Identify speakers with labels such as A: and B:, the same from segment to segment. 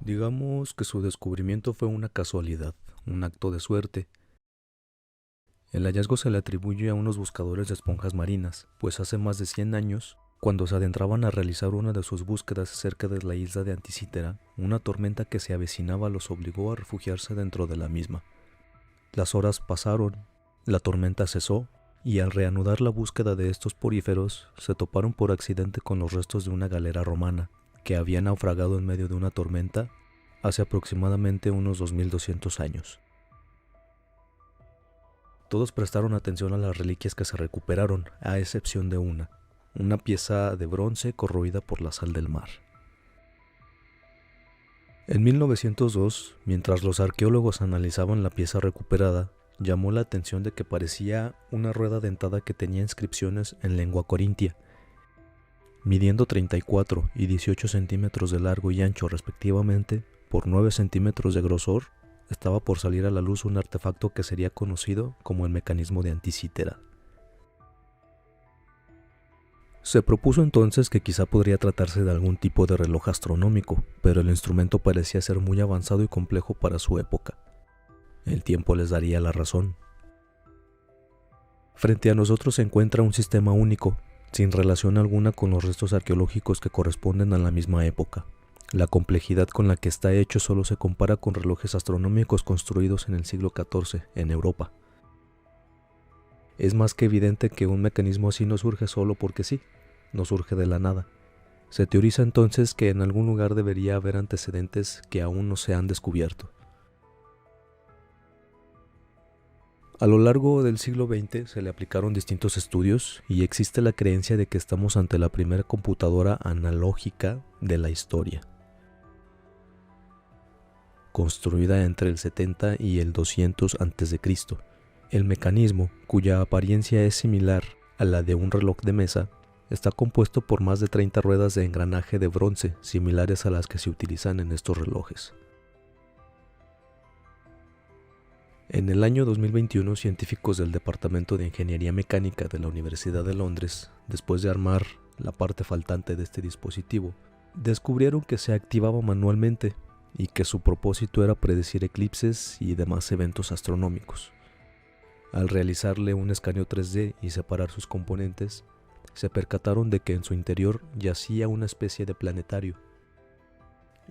A: Digamos que su descubrimiento fue una casualidad, un acto de suerte. El hallazgo se le atribuye a unos buscadores de esponjas marinas, pues hace más de 100 años, cuando se adentraban a realizar una de sus búsquedas cerca de la isla de Anticítera, una tormenta que se avecinaba los obligó a refugiarse dentro de la misma. Las horas pasaron, la tormenta cesó, y al reanudar la búsqueda de estos poríferos, se toparon por accidente con los restos de una galera romana, que había naufragado en medio de una tormenta hace aproximadamente unos 2200 años. Todos prestaron atención a las reliquias que se recuperaron, a excepción de una pieza de bronce corroída por la sal del mar. En 1902, mientras los arqueólogos analizaban la pieza recuperada, llamó la atención de que parecía una rueda dentada que tenía inscripciones en lengua corintia. Midiendo 34 y 18 centímetros de largo y ancho respectivamente, por 9 centímetros de grosor, estaba por salir a la luz un artefacto que sería conocido como el mecanismo de Anticítera. Se propuso entonces que quizá podría tratarse de algún tipo de reloj astronómico, pero el instrumento parecía ser muy avanzado y complejo para su época. El tiempo les daría la razón. Frente a nosotros se encuentra un sistema único, sin relación alguna con los restos arqueológicos que corresponden a la misma época. La complejidad con la que está hecho solo se compara con relojes astronómicos construidos en el siglo XIV en Europa. Es más que evidente que un mecanismo así no surge solo porque sí, no surge de la nada. Se teoriza entonces que en algún lugar debería haber antecedentes que aún no se han descubierto. A lo largo del siglo XX se le aplicaron distintos estudios y existe la creencia de que estamos ante la primera computadora analógica de la historia, construida entre el 70 y el 200 a.C. El mecanismo, cuya apariencia es similar a la de un reloj de mesa, está compuesto por más de 30 ruedas de engranaje de bronce similares a las que se utilizan en estos relojes. En el año 2021, científicos del Departamento de Ingeniería Mecánica de la Universidad de Londres, después de armar la parte faltante de este dispositivo, descubrieron que se activaba manualmente y que su propósito era predecir eclipses y demás eventos astronómicos. Al realizarle un escaneo 3D y separar sus componentes, se percataron de que en su interior yacía una especie de planetario,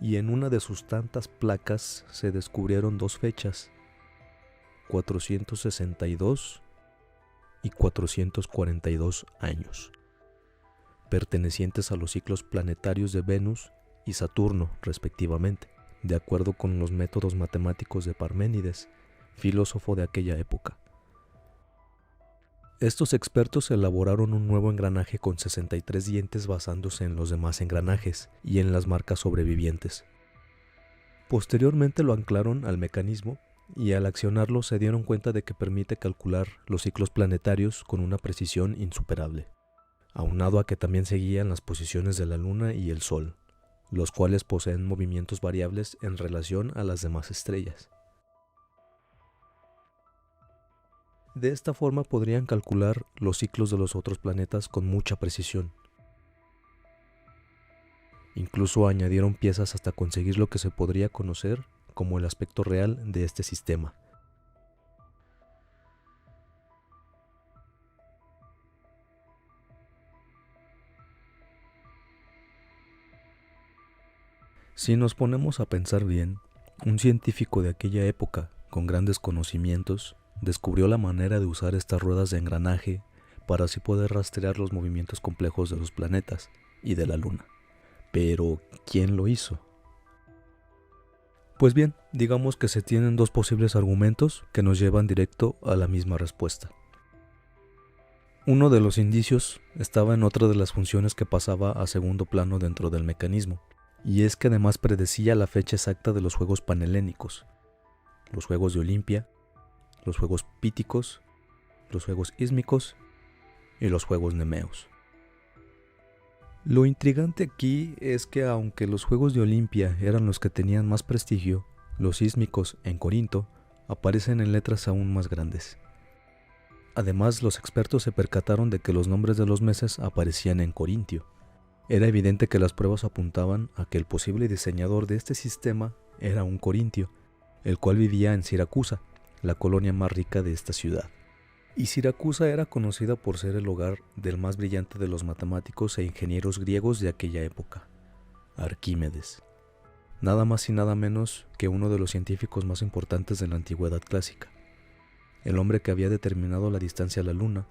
A: y en una de sus tantas placas se descubrieron dos fechas, 462 y 442 años, pertenecientes a los ciclos planetarios de Venus y Saturno, respectivamente, de acuerdo con los métodos matemáticos de Parménides, filósofo de aquella época. Estos expertos elaboraron un nuevo engranaje con 63 dientes basándose en los demás engranajes y en las marcas sobrevivientes. Posteriormente lo anclaron al mecanismo y al accionarlo se dieron cuenta de que permite calcular los ciclos planetarios con una precisión insuperable, aunado a que también seguían las posiciones de la Luna y el Sol, los cuales poseen movimientos variables en relación a las demás estrellas. De esta forma podrían calcular los ciclos de los otros planetas con mucha precisión. Incluso añadieron piezas hasta conseguir lo que se podría conocer como el aspecto real de este sistema. Si nos ponemos a pensar bien, un científico de aquella época, con grandes conocimientos, descubrió la manera de usar estas ruedas de engranaje para así poder rastrear los movimientos complejos de los planetas y de la Luna. Pero, ¿quién lo hizo? Pues bien, digamos que se tienen dos posibles argumentos que nos llevan directo a la misma respuesta. Uno de los indicios estaba en otra de las funciones que pasaba a segundo plano dentro del mecanismo, y es que además predecía la fecha exacta de los Juegos Panhelénicos, los Juegos de Olimpia, los Juegos Píticos, los Juegos Ísmicos y los Juegos Nemeos. Lo intrigante aquí es que aunque los Juegos de Olimpia eran los que tenían más prestigio, los ísmicos en Corinto aparecen en letras aún más grandes. Además, los expertos se percataron de que los nombres de los meses aparecían en corintio, Era evidente que las pruebas apuntaban a que el posible diseñador de este sistema era un corintio, el cual vivía en Siracusa, la colonia más rica de esta ciudad. Y Siracusa era conocida por ser el hogar del más brillante de los matemáticos e ingenieros griegos de aquella época, Arquímedes. Nada más y nada menos que uno de los científicos más importantes de la antigüedad clásica, el hombre que había determinado la distancia a la luna,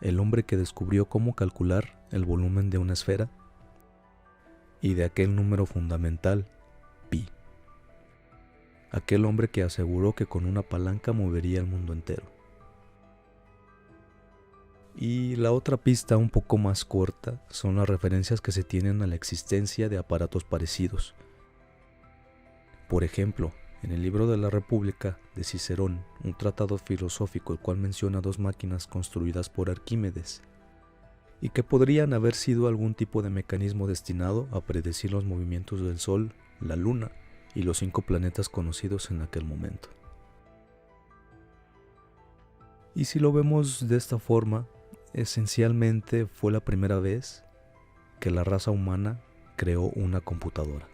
A: el hombre que descubrió cómo calcular el volumen de una esfera y de aquel número fundamental, pi. Aquel hombre que aseguró que con una palanca movería el mundo entero. Y la otra pista, un poco más corta, son las referencias que se tienen a la existencia de aparatos parecidos. Por ejemplo, en el libro de la República de Cicerón, un tratado filosófico el cual menciona dos máquinas construidas por Arquímedes, y que podrían haber sido algún tipo de mecanismo destinado a predecir los movimientos del Sol, la Luna y los 5 planetas conocidos en aquel momento. Y si lo vemos de esta forma, esencialmente fue la primera vez que la raza humana creó una computadora.